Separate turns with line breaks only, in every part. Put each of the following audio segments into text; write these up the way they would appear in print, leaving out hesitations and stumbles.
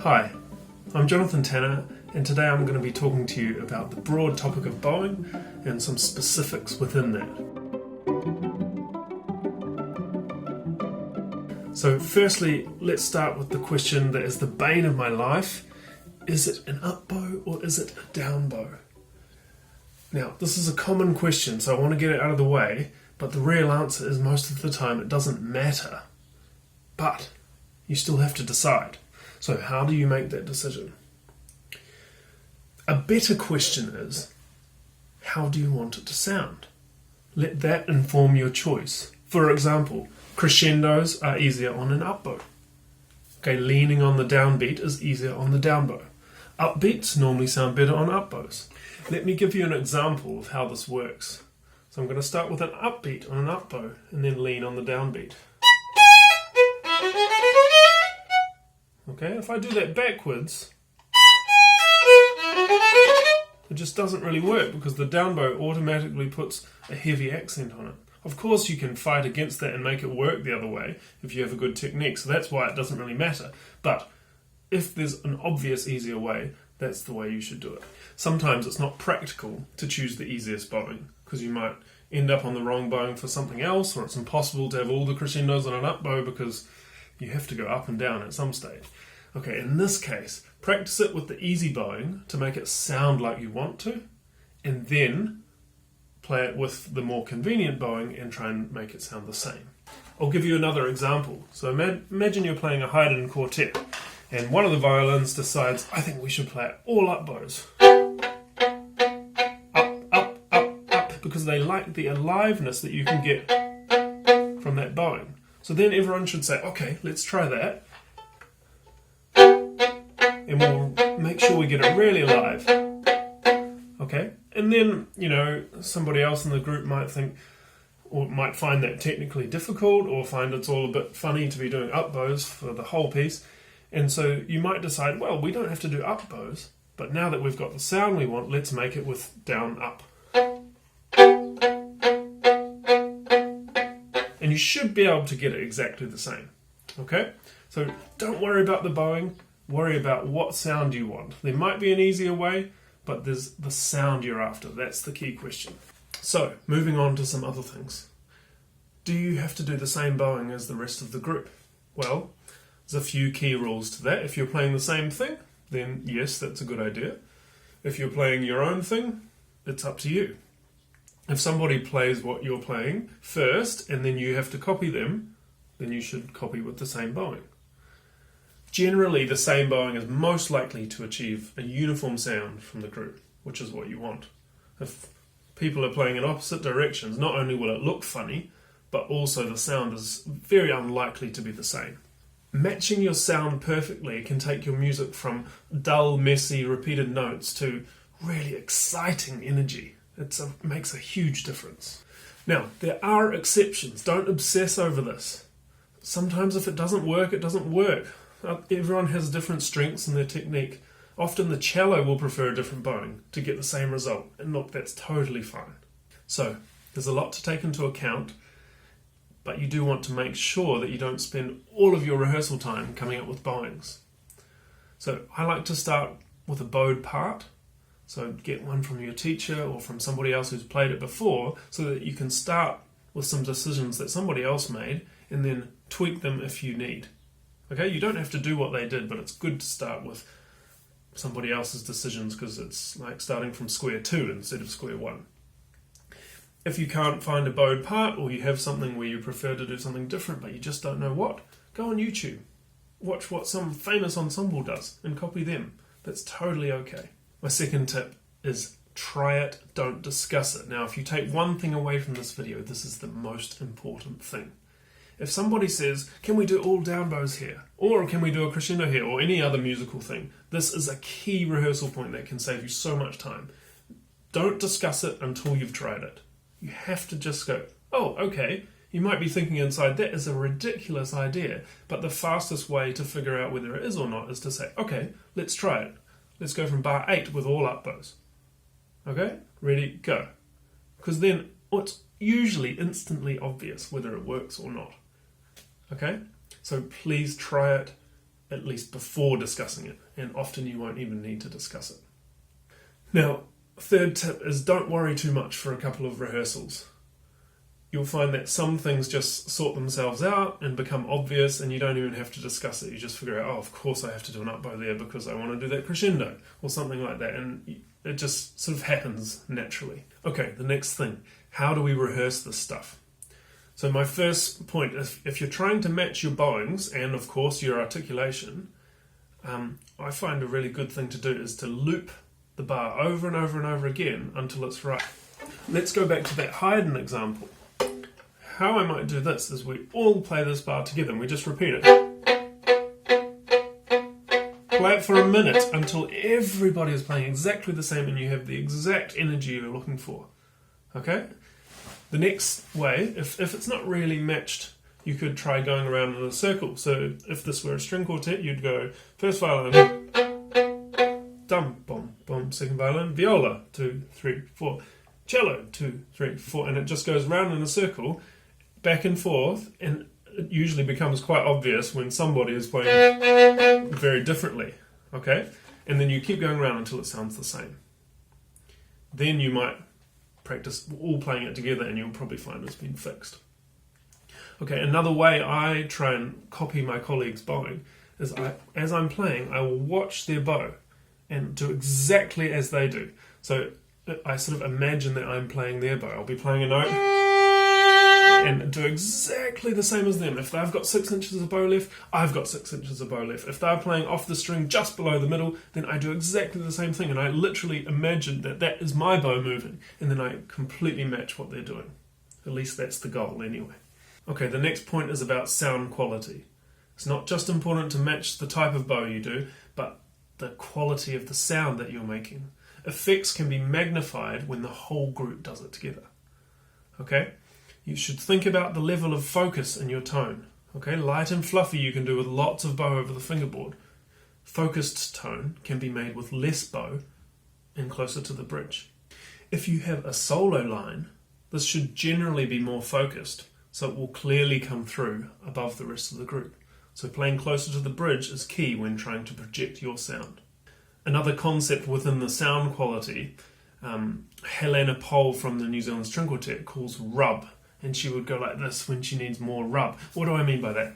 Hi, I'm Jonathan Tanner, and today I'm going to be talking to you about the broad topic of bowing and some specifics within that. So firstly, let's start with the question that is the bane of my life. Is it an up bow or is it a down bow? Now, this is a common question, so I want to get it out of the way, but the real answer is most of the time it doesn't matter. But you still have to decide. So how do you make that decision? A better question is, how do you want it to sound? Let that inform your choice. For example, crescendos are easier on an up bow. Okay, leaning on the downbeat is easier on the down bow. Upbeats normally sound better on up bows. Let me give you an example of how this works. So I'm going to start with an upbeat on an up bow and then lean on the downbeat. Okay, if I do that backwards, it just doesn't really work because the down bow automatically puts a heavy accent on it. Of course you can fight against that and make it work the other way if you have a good technique, so that's why it doesn't really matter. But if there's an obvious easier way, that's the way you should do it. Sometimes it's not practical to choose the easiest bowing because you might end up on the wrong bowing for something else, or it's impossible to have all the crescendos on an up bow because you have to go up and down at some stage. Okay, in this case, practice it with the easy bowing to make it sound like you want to, and then play it with the more convenient bowing and try and make it sound the same. I'll give you another example. So imagine you're playing a Haydn quartet, and one of the violins decides, I think we should play it all up bows. Up, up, up, up, because they like the aliveness that you can get from that bowing. So then everyone should say, okay, let's try that. And we'll make sure we get it really alive. Okay? And then, somebody else in the group might think, or might find that technically difficult, or find it's all a bit funny to be doing up bows for the whole piece. And so you might decide, well, we don't have to do up bows, but now that we've got the sound we want, let's make it with down up. And you should be able to get it exactly the same. Okay? So don't worry about the bowing, worry about what sound you want. There might be an easier way, but there's the sound you're after. That's the key question. So, moving on to some other things. Do you have to do the same bowing as the rest of the group? Well, there's a few key rules to that. If you're playing the same thing, then yes, that's a good idea. If you're playing your own thing, it's up to you. If somebody plays what you're playing first and then you have to copy them, then you should copy with the same bowing. Generally, the same bowing is most likely to achieve a uniform sound from the group, which is what you want. If people are playing in opposite directions, not only will it look funny, but also the sound is very unlikely to be the same. Matching your sound perfectly can take your music from dull, messy, repeated notes to really exciting energy. It makes a huge difference. Now, there are exceptions. Don't obsess over this. Sometimes if it doesn't work, it doesn't work. Everyone has different strengths in their technique. Often the cello will prefer a different bowing to get the same result. And look, that's totally fine. So, there's a lot to take into account, but you do want to make sure that you don't spend all of your rehearsal time coming up with bowings. So, I like to start with a bowed part. So get one from your teacher or from somebody else who's played it before so that you can start with some decisions that somebody else made and then tweak them if you need. Okay, you don't have to do what they did, but it's good to start with somebody else's decisions because it's like starting from square 2 instead of square 1. If you can't find a bowed part or you have something where you prefer to do something different but you just don't know what, go on YouTube. Watch what some famous ensemble does and copy them. That's totally okay. My second tip is try it, don't discuss it. Now, if you take one thing away from this video, this is the most important thing. If somebody says, can we do all down bows here? Or can we do a crescendo here? Or any other musical thing? This is a key rehearsal point that can save you so much time. Don't discuss it until you've tried it. You have to just go, oh, okay. You might be thinking inside, that is a ridiculous idea. But the fastest way to figure out whether it is or not is to say, okay, let's try it. Let's go from bar 8 with all up bows. Okay? Ready? Go. Because then it's usually instantly obvious whether it works or not. Okay? So please try it. at least before discussing it, and often you won't even need to discuss it. Now, third tip is don't worry too much for a couple of rehearsals. You'll find that some things just sort themselves out and become obvious, and you don't even have to discuss it. You just figure out, oh, of course I have to do an up bow there because I want to do that crescendo, or something like that, and it just sort of happens naturally. Okay, the next thing, how do we rehearse this stuff? So my first point, if you're trying to match your bowings, and of course your articulation, I find a really good thing to do is to loop the bar over and over and over again until it's right. Let's go back to that Haydn example. How I might do this is we all play this bar together and we just repeat it. Play it for a minute until everybody is playing exactly the same and you have the exact energy you're looking for. Okay? The next way, if it's not really matched, you could try going around in a circle. So if this were a string quartet, you'd go first violin, dum, bum, bum, second violin, viola, 2, 3, 4, cello, 2, 3, 4, and it just goes round in a circle, back and forth, and it usually becomes quite obvious when somebody is playing very differently, okay? And then you keep going around until it sounds the same. Then you might practice all playing it together and you'll probably find it's been fixed. Okay, another way I try and copy my colleagues' bowing is as I'm playing, I will watch their bow and do exactly as they do. So I sort of imagine that I'm playing their bow. I'll be playing a note and do exactly the same as them. If they've got 6 inches of bow left, I've got 6 inches of bow left. If they're playing off the string just below the middle, then I do exactly the same thing, and I literally imagine that that is my bow moving, and then I completely match what they're doing. At least that's the goal anyway. Okay, the next point is about sound quality. It's not just important to match the type of bow you do, but the quality of the sound that you're making. Effects can be magnified when the whole group does it together. Okay? You should think about the level of focus in your tone. Okay, light and fluffy you can do with lots of bow over the fingerboard. Focused tone can be made with less bow and closer to the bridge. If you have a solo line, this should generally be more focused, so it will clearly come through above the rest of the group. So playing closer to the bridge is key when trying to project your sound. Another concept within the sound quality, Helena Pohl from the New Zealand String Quartet calls rub. And she would go like this when she needs more rub. What do I mean by that?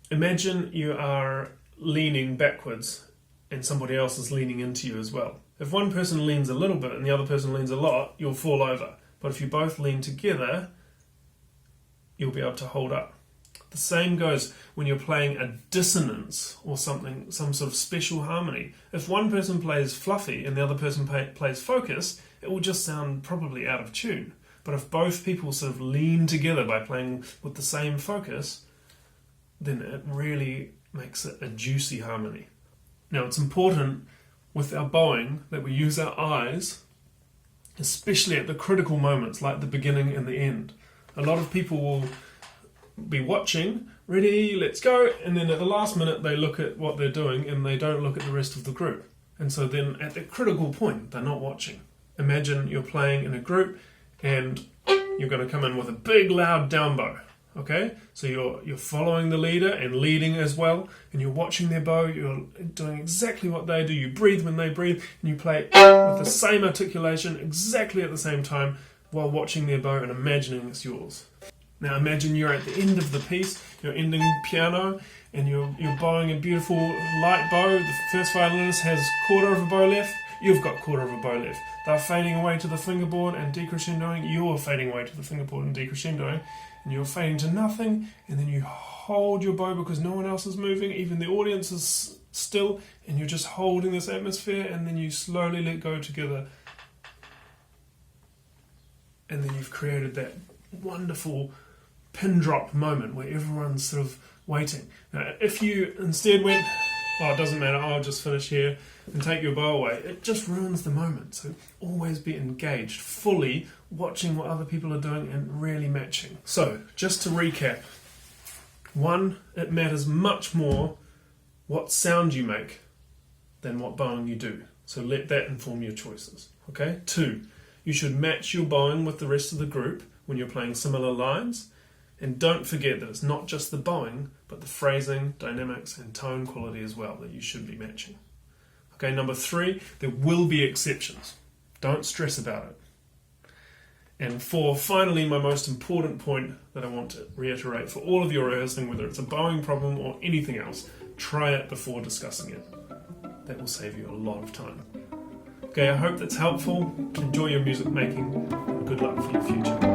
Imagine you are leaning backwards and somebody else is leaning into you as well. If one person leans a little bit and the other person leans a lot, you'll fall over. But if you both lean together, you'll be able to hold up. The same goes when you're playing a dissonance or something, some sort of special harmony. If one person plays fluffy and the other person plays focus, it will just sound probably out of tune. But if both people sort of lean together by playing with the same focus, then it really makes it a juicy harmony. Now, it's important with our bowing that we use our eyes, especially at the critical moments like the beginning and the end. A lot of people will be watching, ready, let's go, and then at the last minute they look at what they're doing and they don't look at the rest of the group. And so then at the critical point, they're not watching. Imagine you're playing in a group and you're going to come in with a big loud down bow, okay? So you're following the leader and leading as well, and you're watching their bow, you're doing exactly what they do, you breathe when they breathe, and you play with the same articulation exactly at the same time while watching their bow and imagining it's yours. Now imagine you're at the end of the piece, you're ending piano, and you're bowing a beautiful light bow. The first violinist has quarter of a bow left, you've got quarter of a bow left. They're fading away to the fingerboard and decrescendoing, you're fading away to the fingerboard and decrescendoing, and you're fading to nothing, and then you hold your bow because no one else is moving, even the audience is still, and you're just holding this atmosphere, and then you slowly let go together. And then you've created that wonderful pin drop moment where everyone's sort of waiting. Now, if you instead went, oh, it doesn't matter, I'll just finish here and take your bow away, it just ruins the moment. So always be engaged, fully watching what other people are doing and really matching. So, just to recap, 1, it matters much more what sound you make than what bowing you do. So let that inform your choices. Okay? 2, you should match your bowing with the rest of the group when you're playing similar lines. And don't forget that it's not just the bowing, but the phrasing, dynamics, and tone quality as well that you should be matching. Okay, number 3, there will be exceptions. Don't stress about it. And 4, finally, my most important point that I want to reiterate for all of your rehearsing, whether it's a bowing problem or anything else, try it before discussing it. That will save you a lot of time. Okay, I hope that's helpful. Enjoy your music making, and good luck for your future.